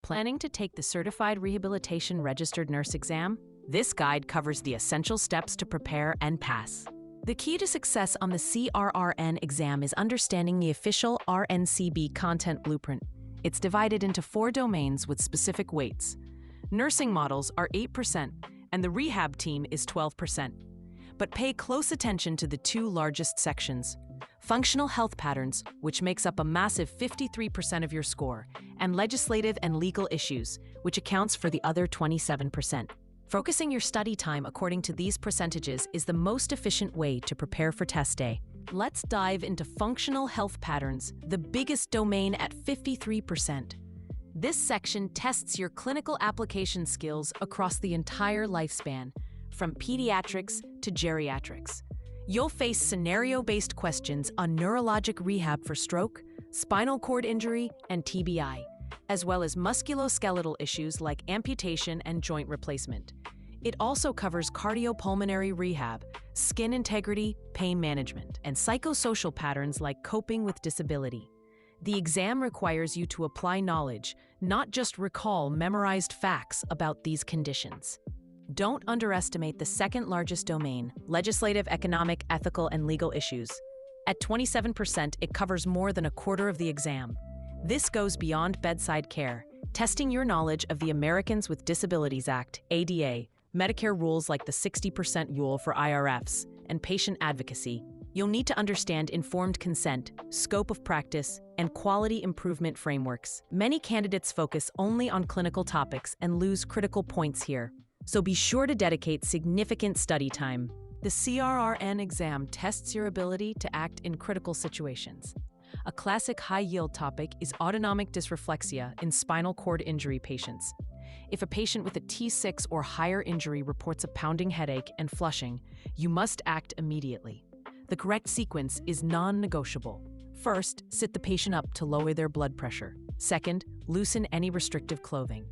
Planning to take the Certified Rehabilitation Registered Nurse exam? This guide covers the essential steps to prepare and pass. The key to success on the CRRN exam is understanding the official RNCB content blueprint. It's divided into 4 domains with specific weights. Nursing models are 8%, and the rehab team is 12%. But pay close attention to the 2 largest sections: functional health patterns, which makes up a massive 53% of your score, and legislative and legal issues, which accounts for the other 27%. Focusing your study time according to these percentages is the most efficient way to prepare for test day. Let's dive into functional health patterns, the biggest domain at 53%. This section tests your clinical application skills across the entire lifespan, from pediatrics to geriatrics. You'll face scenario-based questions on neurologic rehab for stroke, spinal cord injury, and TBI, as well as musculoskeletal issues like amputation and joint replacement. It also covers cardiopulmonary rehab, skin integrity, pain management, and psychosocial patterns like coping with disability. The exam requires you to apply knowledge, not just recall memorized facts about these conditions. Don't underestimate the second largest domain, legislative, economic, ethical, and legal issues. At 27%, it covers more than a quarter of the exam. This goes beyond bedside care, testing your knowledge of the Americans with Disabilities Act, ADA, Medicare rules like the 60% rule for IRFs, and patient advocacy. You'll need to understand informed consent, scope of practice, and quality improvement frameworks. Many candidates focus only on clinical topics and lose critical points here, so be sure to dedicate significant study time. The CRRN exam tests your ability to act in critical situations. A classic high-yield topic is autonomic dysreflexia in spinal cord injury patients. If a patient with a T6 or higher injury reports a pounding headache and flushing, you must act immediately. The correct sequence is non-negotiable. First, sit the patient up to lower their blood pressure. Second, loosen any restrictive clothing.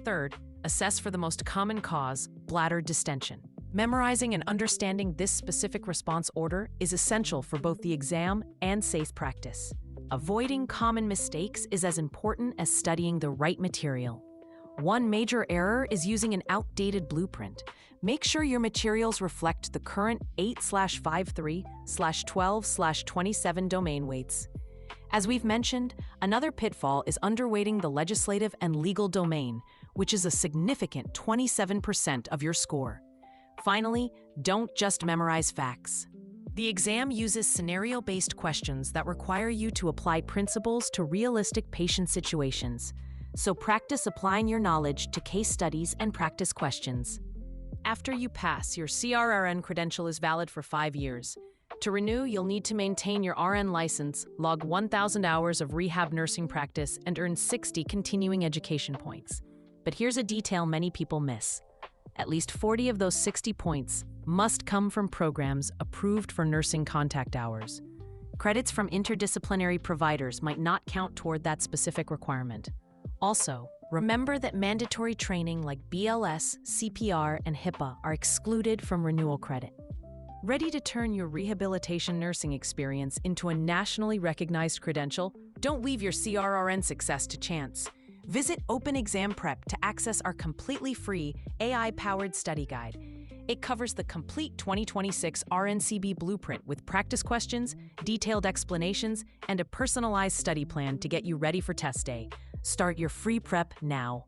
Third, assess for the most common cause, bladder distension. Memorizing and understanding this specific response order is essential for both the exam and safe practice. Avoiding common mistakes is as important as studying the right material. One major error is using an outdated blueprint. Make sure your materials reflect the current 8/53/12/27 domain weights. As we've mentioned, another pitfall is underweighting the legislative and legal domain, which is a significant 27% of your score. Finally, don't just memorize facts. The exam uses scenario-based questions that require you to apply principles to realistic patient situations. So practice applying your knowledge to case studies and practice questions. After you pass, your CRRN credential is valid for 5 years. To renew, you'll need to maintain your RN license, log 1,000 hours of rehab nursing practice, and earn 60 continuing education points. But here's a detail many people miss. At least 40 of those 60 points must come from programs approved for nursing contact hours. Credits from interdisciplinary providers might not count toward that specific requirement. Also, remember that mandatory training like BLS, CPR, and HIPAA are excluded from renewal credit. Ready to turn your rehabilitation nursing experience into a nationally recognized credential? Don't leave your CRRN success to chance. Visit Open Exam Prep to access our completely free AI-powered study guide. It covers the complete 2026 RNCB blueprint with practice questions, detailed explanations, and a personalized study plan to get you ready for test day. Start your free prep now.